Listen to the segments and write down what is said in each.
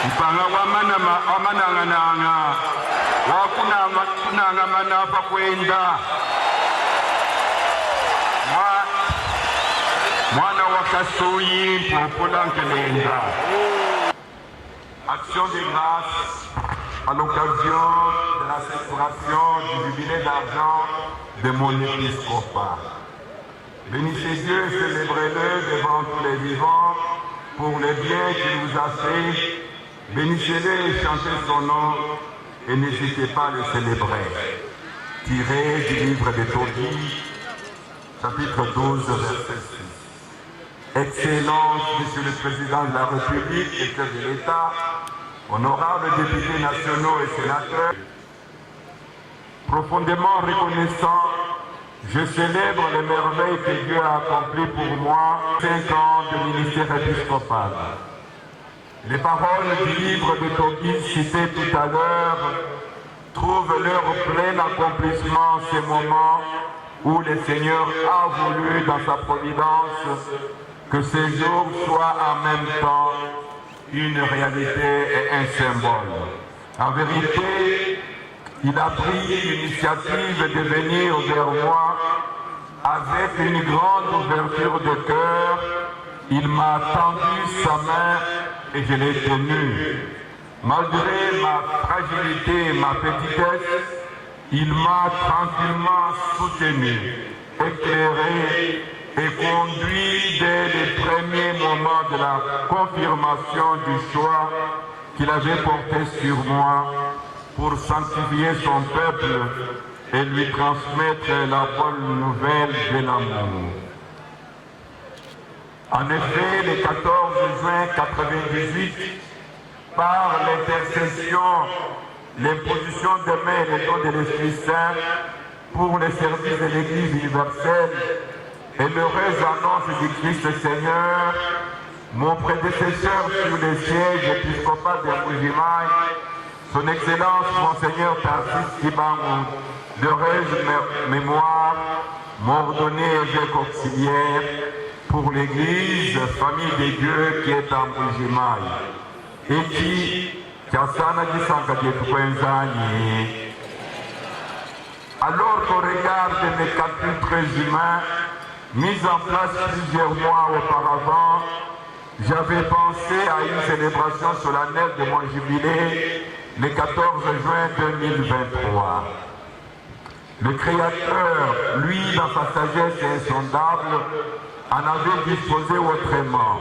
Ipanga wamanangananga wakunanga manapa kwenda mwana wakasuyi mpopolankelenga. Action de grâce à l'occasion de la célébration du jubilé d'argent de mon épiscopat. Bénissez Dieu, célébrez-le devant tous les vivants pour les biens qu'il vous a fait. Bénissez-le et chantez son nom et n'hésitez pas à le célébrer. Tiré du livre de Tobie, chapitre 12, verset 6. Excellence, Monsieur le Président de la République et chef de l'État, honorables députés nationaux et sénateurs, profondément reconnaissant, je célèbre les merveilles que Dieu a accomplies pour moi, 5 ans de ministère épiscopal. Les paroles du livre de Tobie cité tout à l'heure trouvent leur plein accomplissement en ces moments où le Seigneur a voulu dans sa providence que ces jours soient en même temps une réalité et un symbole. En vérité, il a pris l'initiative de venir vers moi avec une grande ouverture de cœur. Il m'a tendu sa main et je l'ai tenue. Malgré ma fragilité et ma petitesse, il m'a tranquillement soutenu, éclairé et conduit dès les premiers moments de la confirmation du choix qu'il avait porté sur moi pour sanctifier son peuple et lui transmettre la bonne nouvelle de l'amour. En effet, le 14 juin 1998, par l'intercession, l'imposition de main et le don de l'Esprit Saint pour le service de l'Église universelle et l'heureuse annonce du Christ Seigneur, mon prédécesseur sur le siège épiscopal de Mbujimayi, son Excellence Monseigneur Tarsis Kibangu, d'heureuse mémoire, m'a ordonné évêque auxiliaire pour l'Église, famille de Dieu qui est en Mbujimayi, et qui Kiasana Gisanga Dietukwenzani. Alors qu'au regard de mes calculs très humains, mis en place plusieurs mois auparavant, j'avais pensé à une célébration solennelle de mon jubilé le 14 juin 2023. Le Créateur, lui, dans sa sagesse insondable, en avait disposé autrement.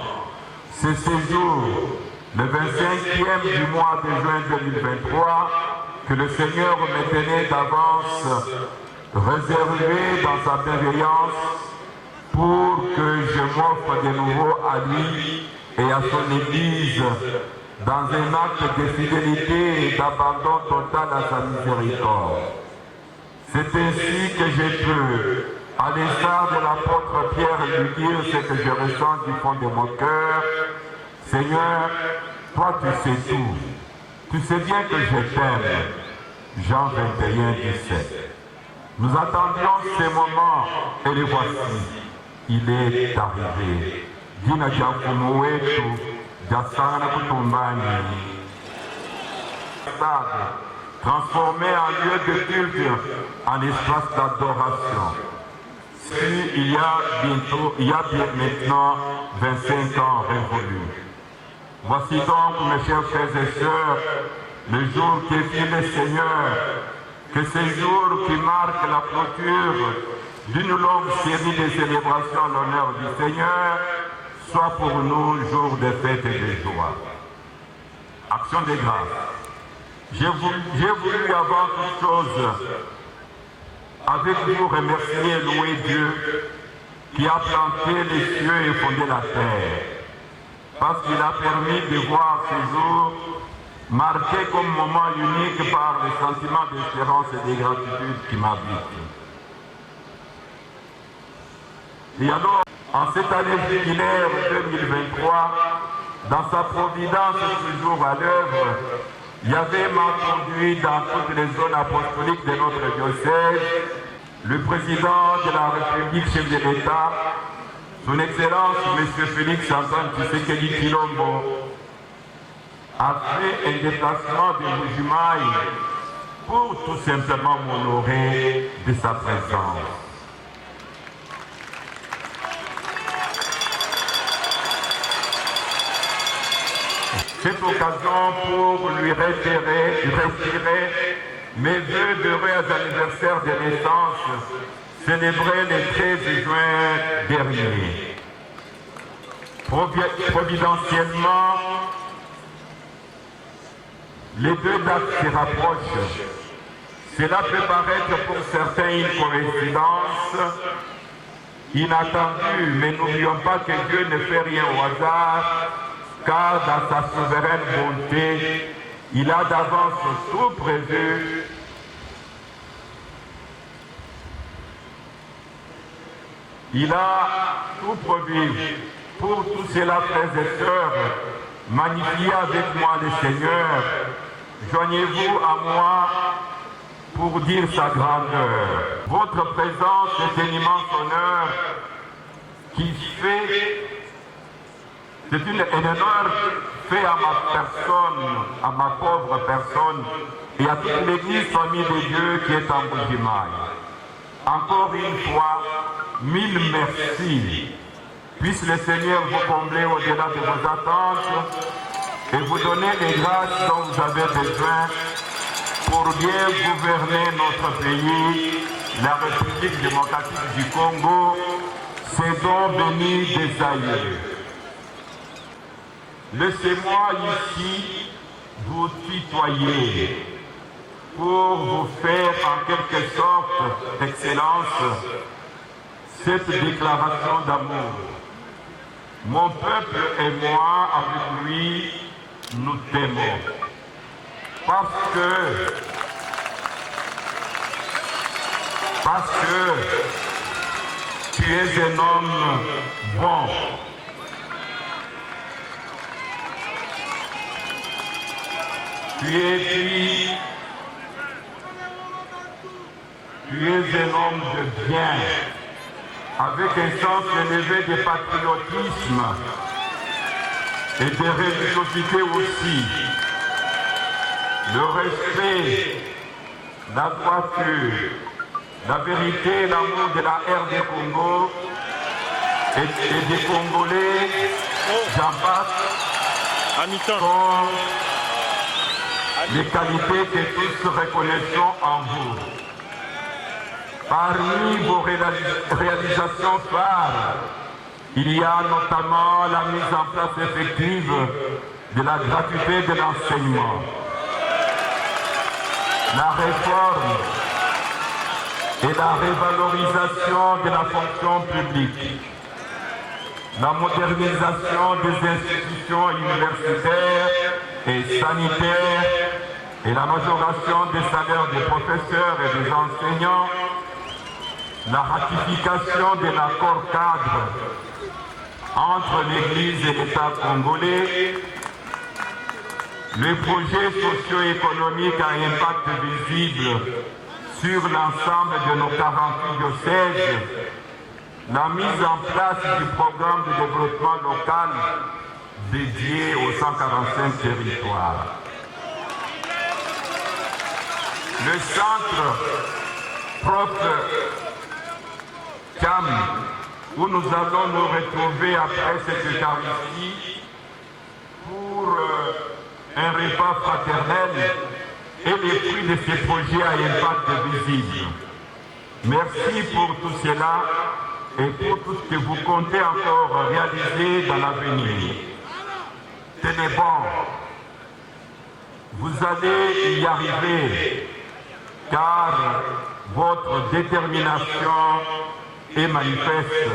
C'est ce jour, le 25e du mois de juin 2023, que le Seigneur me tenait d'avance réservé dans sa bienveillance pour que je m'offre de nouveau à lui et à son Église dans un acte de fidélité et d'abandon total à sa miséricorde. C'est ainsi que je peux, à l'instar de l'apôtre Pierre, lui dire ce que je ressens du fond de mon cœur. Seigneur, toi tu sais tout. Tu sais bien que je t'aime. Jean 21, 17. Nous attendions ces moments et les voici. Il est arrivé. Dina Diafumu wetu, Jasana Kutumbani. Transformé en lieu de culte, en espace d'adoration. Il y a bien maintenant 25 ans révolus. Voici donc, mes chers frères et sœurs, le jour qui est fait le Seigneur, que ce jour qui marque la clôture d'une longue série de célébrations à l'honneur du Seigneur, soit pour nous jour de fête et de joie. Action de grâce. J'ai voulu avant toute chose, avec vous, remercier et louer Dieu qui a planté les cieux et fondé la terre, parce qu'il a permis de voir ce jour marqué comme moment unique par le sentiment d'espérance et de gratitude qui m'habite. Et alors, en cette année jubilaire 2023, dans sa providence toujours à l'œuvre, Yahvé m'a conduit dans toutes les zones apostoliques de notre diocèse, le président de la République, chef de l'État, son Excellence, M. Félix Antoine Tshisekedi Tshilombo, a fait un déplacement de Mbujimayi pour tout simplement m'honorer de sa présence. Cette occasion pour lui retirer mes vœux d'heureux anniversaire de naissance célébrés le 13 juin dernier. Providentiellement, les deux dates se rapprochent. Cela peut paraître pour certains une coïncidence inattendue, mais n'oublions pas que Dieu ne fait rien au hasard, car dans sa souveraine bonté, il a d'avance tout prévu. Il a tout prévu. Pour tout cela, frères et sœurs, magnifiez avec moi le Seigneur. Joignez-vous à moi pour dire sa grandeur. Votre présence est un immense honneur qui fait, c'est un honneur fait à ma personne, à ma pauvre personne et à toute l'église famille de Dieu qui est en Mbujimayi. Encore une fois, mille merci. Puisse le Seigneur vous combler au-delà de vos attentes et vous donner les grâces dont vous avez besoin pour bien gouverner notre pays, la République démocratique du Congo, ses dons bénis des aïeux. Laissez-moi ici vous tutoyer pour vous faire en quelque sorte, Excellence, cette déclaration d'amour. Mon peuple et moi, avec lui, nous t'aimons. Parce que tu es un homme bon. Tu es un homme de bien, avec un sens élevé de patriotisme et de religiosité aussi. Le respect, la droiture, la vérité, l'amour de la RD Congo et des Congolais, j'en passe, sont les qualités que tous reconnaissons en vous. Parmi vos réalisations phares, il y a notamment la mise en place effective de la gratuité de l'enseignement, la réforme et la révalorisation de la fonction publique, la modernisation des institutions universitaires et sanitaires et la majoration des salaires des professeurs et des enseignants, la ratification de l'accord cadre entre l'Église et l'État congolais, les projets socio-économiques à impact visible sur l'ensemble de nos 48 diocèses, la mise en place du programme de développement local dédié aux 145 territoires. Le centre propre CAM, où nous allons nous retrouver après cette Eucharistie pour un repas fraternel et les fruits de ces projets à impact visible. Merci pour tout cela et pour tout ce que vous comptez encore réaliser dans l'avenir. Tenez bon, vous allez y arriver, car votre détermination est manifeste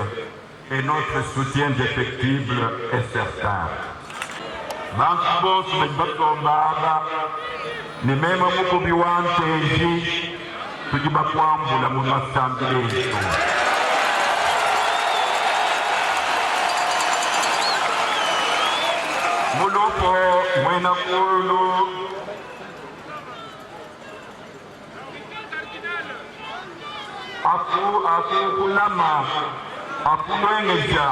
et notre soutien indéfectible est certain. Bantu bose batombaga ni mema mukubi wanteji tujiba kwambula mu masambiro yetu. Mulupo mwena kulu akukulama akulwengeja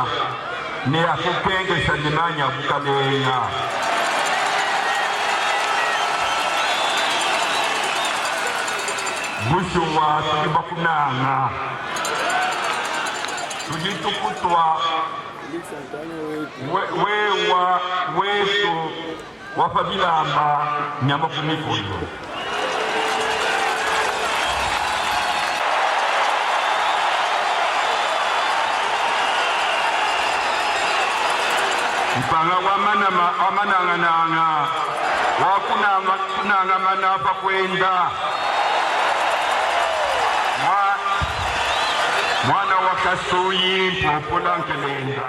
ne akukengesha ninanya kukalenga bushuwa tulibakunanga tulitukutwa wewa wetu wafa bilamba nyama kumikondo mpanga wamanangananga wakunanga manapa kwenda mwana wa Kasuyi Mpopola Nkelenda.